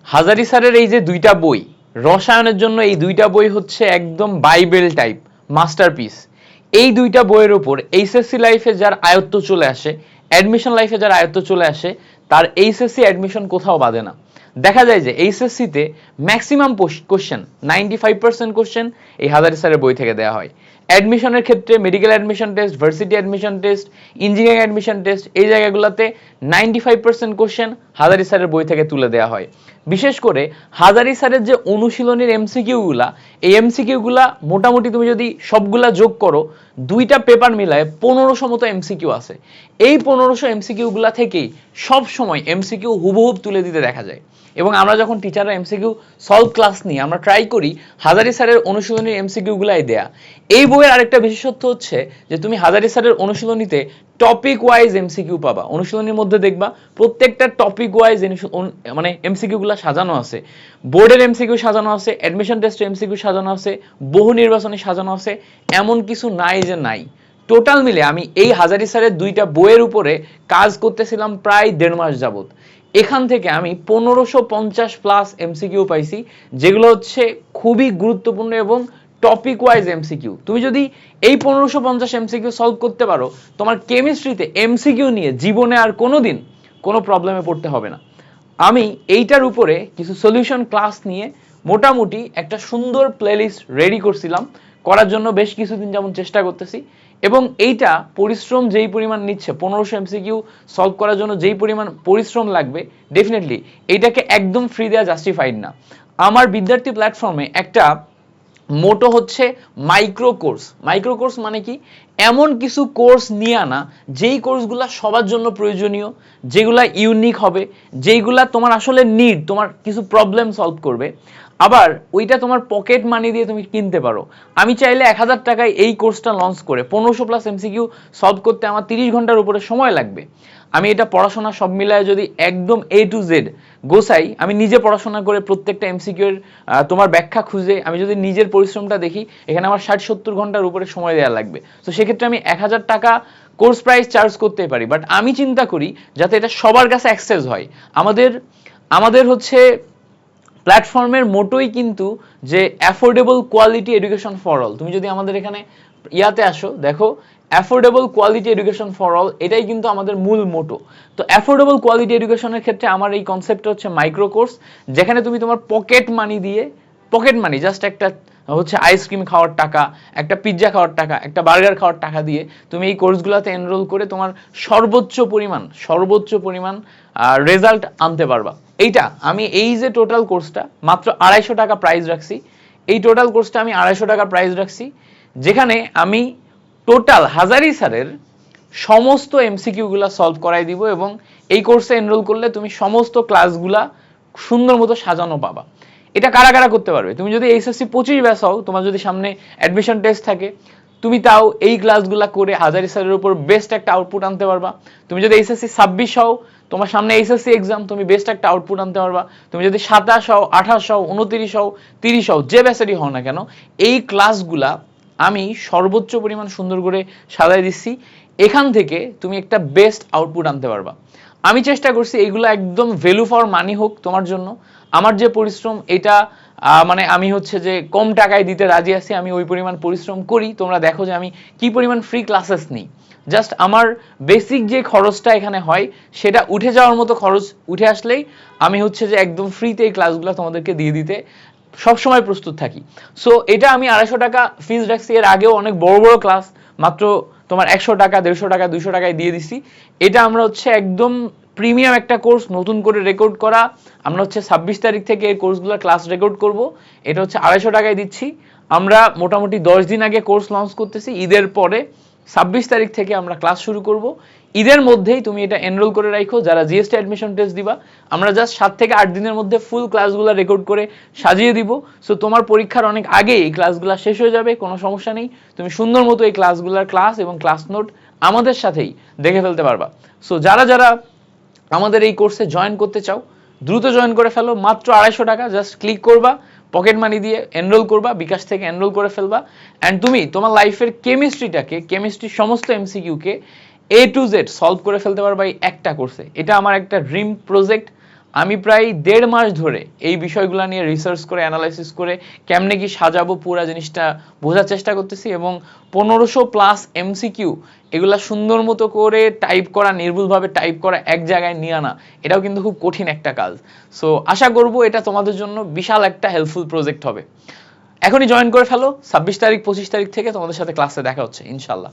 হাজারি স্যারের এই যে দুইটা বই, রসায়নের জন্য এই দুইটা বই হচ্ছে একদম বাইবেল টাইপ মাস্টারপিস। এই দুইটা বইয়ের উপর এইচএসসি লাইফে যার আয়ত্ত চলে আসে, অ্যাডমিশন লাইফে যার আয়ত্ত চলে আসে, তার এইচএসসি অ্যাডমিশন কোথাও বাদে না। দেখা যায় যে এইচএসসিতে ম্যাক্সিমাম কোশ্চেন 95% কোশ্চেন এই হাজারি স্যারের বই থেকে দেওয়া হয়। অ্যাডমিশনের ক্ষেত্রে medical admission test, varsity admission test, engineering admission test, এই জায়গাগুলোতে 95% কোশ্চেন হাজারি স্যারের বই থেকে তুলে দেওয়া হয়। বিশেষ করে হাজারি স্যারের যে অনুশীলনীর এমসিকিউগুলা, এই এমসিকিউগুলা মোটামুটি তুমি যদি সবগুলা যোগ করো, দুইটা পেপার মিলায় 1500 মতো এমসিকিউ আছে। এই 1500 এমসিকিউগুলা থেকেই সব সময় এমসিকিউ হুবহুব তুলে দিতে দেখা যায়। এবং আমরা যখন টিচাররা এমসিকিউ সলভ ক্লাস নিই, আমরা ট্রাই করি হাজারি স্যারের অনুশীলনীর এমসিকিউগুলাই দেয়া। এই বইয়ের আরেকটা বিশেষত্ব হচ্ছে যে তুমি হাজারি স্যারের অনুশীলনীতে টপিক ওয়াইজ এমসিকিউ পাবা। অনুশীলনীর মধ্যে দেখবা প্রত্যেকটা টপিক ওয়াইজ মানে এমসিকিউগুলো সাজানো আছে। বোর্ডের এমসিকিউ সাজানো আছে, অ্যাডমিশন টেস্টের এমসিকিউ সাজানো আছে, বহু নির্বাচনী সাজানো আছে, এমন কিছু নাই যে নাই। টোটাল মিলে আমি এই হাজারি স্যারের দুইটা বইয়ের উপরে কাজ করতেছিলাম প্রায় 1.5 মাস যাবত। এখান থেকে আমি 1550 প্লাস এমসিকিউ পাইছি, যেগুলো হচ্ছে খুবই গুরুত্বপূর্ণ এবং টপিক ওয়াইজ এমসিকিউ। তুমি যদি এই 1550 এমসিকিউ সলভ করতে পারো, তোমার কেমিস্ট্রিতে এমসিকিউ নিয়ে জীবনে আর কোনোদিন কোনো প্রবলেমে পড়তে হবে না। আমি এইটার উপরে কিছু সলিউশন ক্লাস নিয়ে মোটামুটি একটা সুন্দর প্লেলিস্ট রেডি করছিলাম, করার জন্য বেশ কিছুদিন যেমন চেষ্টা করতেছি। এবং এইটা পরিশ্রম যেই পরিমাণ নিচ্ছে, 1500 এমসিকিউ সলভ করার জন্য যেই পরিমাণ পরিশ্রম লাগবে, ডেফিনেটলি এইটাকে একদম ফ্রি দেওয়া জাস্টিফাইড না। আমার বিদ্যার্থী প্ল্যাটফর্মে একটা মোটো হচ্ছে মাইক্রো কোর্স। মাইক্রো কোর্স মানে কি? এমন কিছু কোর্স নিয়ে আনা যেই কোর্সগুলো সবার জন্য প্রয়োজনীয়, যেগুলা ইউনিক হবে, যেইগুলা তোমার আসলে নিড, তোমার কিছু প্রবলেম সলভ করবে, আবার ওইটা তোমার পকেট মানি দিয়ে তুমি কিনতে পারো। আমি চাইলে 1000 টাকায় এই কোর্সটা লঞ্চ করে 1500 প্লাস এমসিকিউ সলভ করতে আমার 30 ঘন্টার উপরে সময় লাগবে। আমি এটা পড়াশোনা সব মিলায় যদি একদম A to Z গোছাই, আমি নিজে পড়াশোনা করে প্রত্যেকটা এমসিকিউর তোমার ব্যাখ্যা খুঁজে আমি যদি নিজের পরিশ্রমটা দেখি, এখানে আমার 60-70 ঘন্টার উপরে সময় দেওয়া লাগবে। তো সেক্ষেত্রে আমি 1000 টাকা কোর্স প্রাইস চার্জ করতে পারি, বাট আমি চিন্তা করি যাতে এটা সবার কাছে অ্যাক্সেস হয়। আমাদের হচ্ছে প্ল্যাটফর্মের মোটোই কিন্তু যে affordable quality education for all. তুমি যদি আমাদের এখানে ইয়াতে আসো, দেখো affordable quality education for all, এটাই কিন্তু আমাদের মূল মোটো। তো অ্যাফোর্ডেবল কোয়ালিটি এডুকেশনের ক্ষেত্রে আমার এই কনসেপ্টটা হচ্ছে মাইক্রো কোর্স, যেখানে তুমি তোমার পকেট মানি দিয়ে, পকেট মানি জাস্ট একটা হচ্ছে আইসক্রিম খাওয়ার টাকা, একটা পিৎজা খাওয়ার টাকা, একটা বার্গার খাওয়ার টাকা দিয়ে তুমি এই কোর্সগুলোতে এনরোল করে তোমার সর্বোচ্চ পরিমাণ রেজাল্ট আনতে পারবা। এইটা আমি এই যে টোটাল কোর্সটা মাত্র 250 টাকা প্রাইস রাখছি, এই টোটাল কোর্সটা আমি 250 টাকা প্রাইস রাখছি, যেখানে আমি টোটাল হাজারি স্যারের সমস্ত এমসিকিউগুলা সলভ করাই দিব। এবং এই কোর্সে এনরোল করলে তুমি সমস্ত ক্লাসগুলা সুন্দর মতো সাজানো পাবা। এটা কারা কারা করতে পারবে? তুমি যদি এইচএসসি 25 ব্যাচ হও, তোমার যদি সামনে অ্যাডমিশন টেস্ট থাকে, তুমি তাও এই ক্লাসগুলা করে হাজারি স্যারের উপর বেস্ট একটা আউটপুট আনতে পারবা। তুমি যদি এইচএসসি 26 হও, তোমার সামনে এইচএসসি এক্সাম, তুমি বেস্ট একটা আউটপুট আনতে পারবা। তুমি যদি 27 হও, 28 হও, 29 হও, 30 হও, যে ব্যাচেরই হও না কেন, এই ক্লাসগুলা আমি সর্বোচ্চ পরিমাণ সুন্দর করে সাজাই দিচ্ছি। এখান থেকে তুমি একটা বেস্ট আউটপুট আনতে পারবা। আমি চেষ্টা করছি এইগুলো একদম ভ্যালু ফর মানি হোক তোমার জন্য। আমার যে পরিশ্রম, এটা মানে আমি হচ্ছে যে কম টাকায় দিতে রাজি আছি, আমি ওই পরিমাণ পরিশ্রম করি। তোমরা দেখো যে আমি কি পরিমাণ ফ্রি ক্লাসেস নিই। জাস্ট আমার বেসিক যে খরচটা এখানে হয়, সেটা উঠে যাওয়ার মতো খরচ উঠে আসলেই আমি হচ্ছে যে একদম ফ্রিতে এই ক্লাসগুলো তোমাদেরকে দিয়ে দিতে সবসময় প্রস্তুত থাকি। সো এটা আমি 250 টাকা ফিজ রাখছি। এর আগেও অনেক বড় বড় ক্লাস মাত্র তোমার 100 টাকা, 150 টাকা, 200 টাকায় দিয়ে দিছি। এটা আমরা হচ্ছে একদম প্রিমিয়াম একটা কোর্স নতুন করে রেকর্ড করা, আমরা হচ্ছে 26 তারিখ থেকে এই কোর্সগুলোর ক্লাস রেকর্ড করব। এটা হচ্ছে 250 টাকায় দিচ্ছি। আমরা মোটামুটি 10 দিন আগে কোর্স লঞ্চ করতেছি, ঈদের পরে 26 তারিখ থেকে আমরা ক্লাস শুরু করব। ঈদের মধ্যেই তুমি এটা এনরোল করে রাখো যারা জিএসটি অ্যাডমিশন টেস্ট দিবা। আমরা জাস্ট 7 থেকে 8 দিনের মধ্যে ফুল ক্লাসগুলো রেকর্ড করে সাজিয়ে দিব। সো তোমার পরীক্ষার অনেক আগে এই ক্লাসগুলো শেষ হয়ে যাবে, কোনো সমস্যা নেই। তুমি সুন্দর মতো এই ক্লাসগুলোর ক্লাস এবং ক্লাস নোট আমাদের সাথেই দেখে ফেলতে পারবা। সো যারা যারা আমাদের এই কোর্সে জয়েন করতে চাও, দ্রুত জয়েন করে ফেলো। মাত্র 250 টাকা, জাস্ট ক্লিক করবা, পকেট মানি দিয়ে এনরোল করবা, বিকাশ থেকে এনরোল করে ফেলবা। অ্যান্ড তুমি তোমার লাইফের কেমিস্ট্রির সমস্ত এমসিকিউকে A to Z সলভ করে ফেলতে পারবা এই একটা কোর্সে। এটা আমার একটা ড্রিম প্রজেক্ট। আমি প্রায় 1.5 মাস ধরে এই বিষয়গুলো নিয়ে রিসার্চ করে অ্যানালাইসিস করে কেমনে কি সাজাবো পুরো জিনিসটা বোঝার চেষ্টা করতেছি, এবং 1500+ MCQ এগুলা সুন্দর মতো করে টাইপ করা, নির্ভুলভাবে টাইপ করা, এক জায়গায় নিয়ে আনা, এটাও কিন্তু খুব কঠিন একটা কাজ। সো আশা করব এটা তোমাদের জন্য বিশাল একটা হেল্পফুল প্রজেক্ট হবে। এখনই জয়েন করে ফেলো, 26 তারিখ 25 তারিখ থেকে তোমাদের সাথে ক্লাসে দেখা হচ্ছে ইনশাল্লাহ।